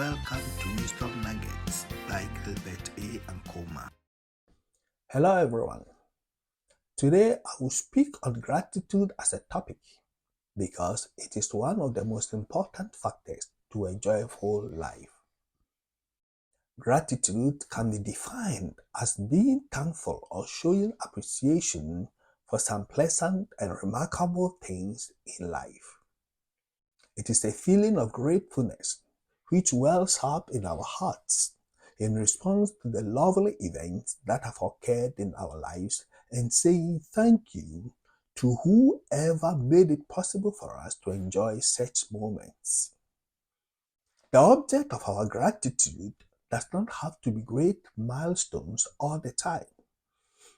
Welcome to Wisdom Nuggets by Gilbert A. Ankoma. Hello everyone. Today I will speak on gratitude as a topic because it is one of the most important factors to a joyful life. Gratitude can be defined as being thankful or showing appreciation for some pleasant and remarkable things in life. It is a feeling of gratefulness which wells up in our hearts in response to the lovely events that have occurred in our lives and saying thank you to whoever made it possible for us to enjoy such moments. The object of our gratitude does not have to be great milestones all the time,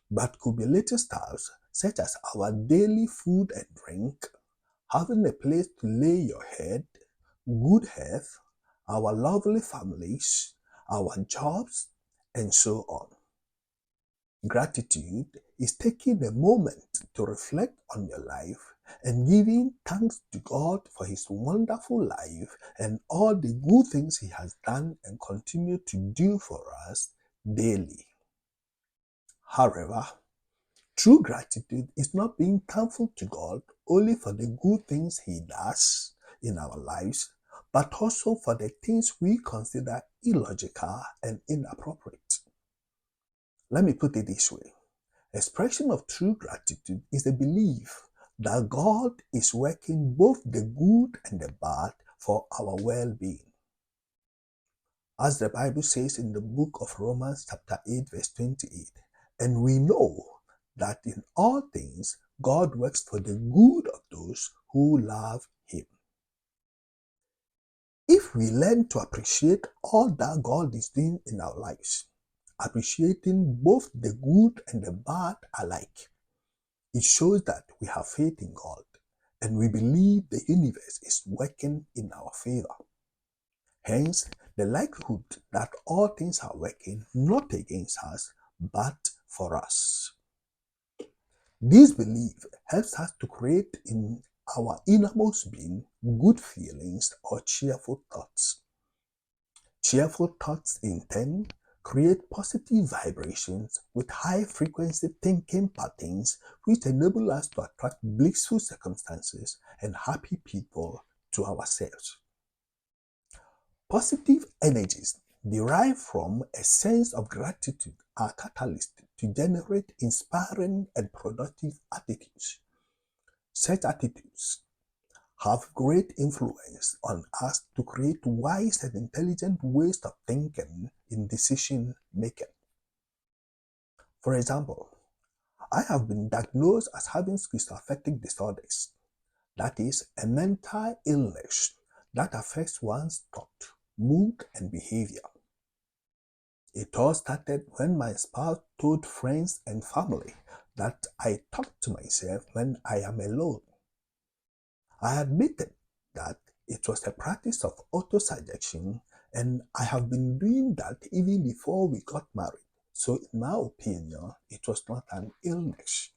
but could be little stuff such as our daily food and drink, having a place to lay your head, good health, our lovely families, our jobs, and so on. Gratitude is taking a moment to reflect on your life and giving thanks to God for His wonderful life and all the good things He has done and continue to do for us daily. However, true gratitude is not being thankful to God only for the good things He does in our lives, but also for the things we consider illogical and inappropriate. Let me put it this way. Expression of true gratitude is a belief that God is working both the good and the bad for our well-being. As the Bible says in the book of Romans chapter 8 verse 28, and we know that in all things God works for the good of those who love Him. If we learn to appreciate all that God is doing in our lives, appreciating both the good and the bad alike, it shows that we have faith in God and we believe the universe is working in our favor. Hence, the likelihood that all things are working not against us, but for us. This belief helps us to create in our innermost being good feelings or cheerful thoughts. Cheerful thoughts in turn create positive vibrations with high-frequency thinking patterns which enable us to attract blissful circumstances and happy people to ourselves. Positive energies derived from a sense of gratitude are catalysts to generate inspiring and productive attitudes. Such attitudes have great influence on us to create wise and intelligent ways of thinking in decision making. For example, I have been diagnosed as having schizoaffective disorders, that is, a mental illness that affects one's thought, mood, and behavior. It all started when my spouse told friends and family that I talk to myself when I am alone. I admitted that it was a practice of autosuggestion, and I have been doing that even before we got married. So in my opinion, it was not an illness.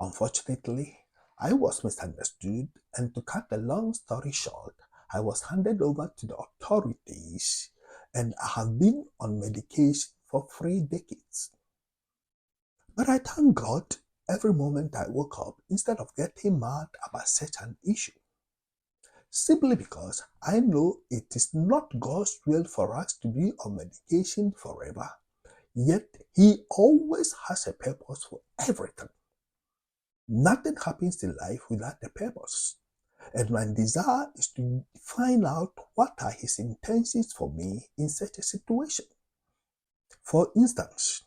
Unfortunately, I was misunderstood, and to cut a long story short, I was handed over to the authorities, and I have been on medication for 3 decades. But I thank God every moment I woke up instead of getting mad about such an issue. Simply because I know it is not God's will for us to be on medication forever, yet He always has a purpose for everything. Nothing happens in life without a purpose. And my desire is to find out what are His intentions for me in such a situation. For instance,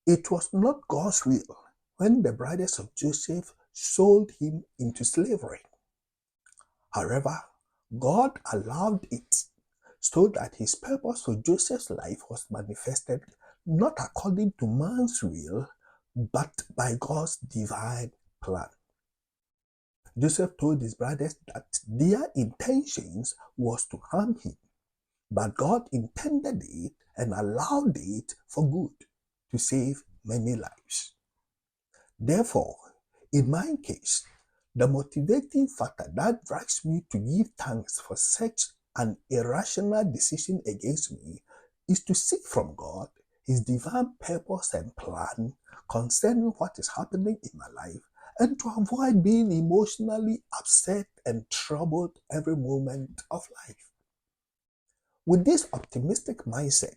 it was not God's will when the brothers of Joseph sold him into slavery. However, God allowed it so that His purpose for Joseph's life was manifested not according to man's will, but by God's divine plan. Joseph told his brothers that their intentions was to harm him, but God intended it and allowed it for good, to save many lives. Therefore, in my case, the motivating factor that drives me to give thanks for such an irrational decision against me is to seek from God His divine purpose and plan concerning what is happening in my life, and to avoid being emotionally upset and troubled every moment of life. With this optimistic mindset,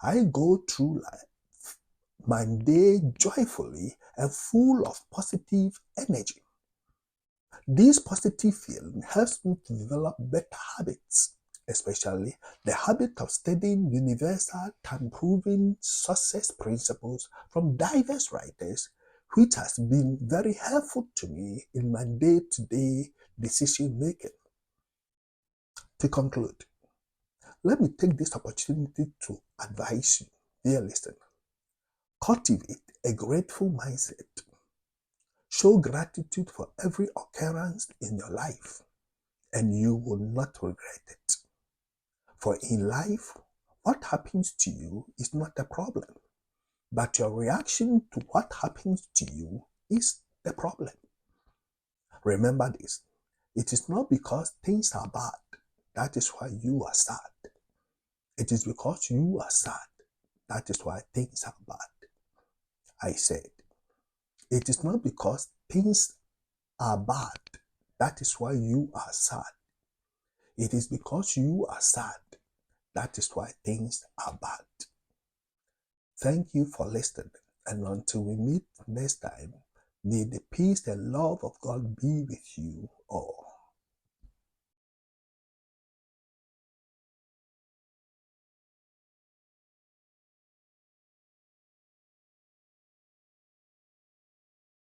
I go through life, my day joyfully and full of positive energy. This positive feeling helps me to develop better habits, especially the habit of studying universal time-proven success principles from diverse writers, which has been very helpful to me in my day-to-day decision making. To conclude, let me take this opportunity to advise you, dear listener, cultivate a grateful mindset. Show gratitude for every occurrence in your life, and you will not regret it. For in life, what happens to you is not a problem, but your reaction to what happens to you is the problem. Remember this, it is not because things are bad, that is why you are sad. It is because you are sad, that is why things are bad. I said, it is not because things are bad, that is why you are sad. It is because you are sad, that is why things are bad. Thank you for listening, and until we meet next time, may the peace and love of God be with you all.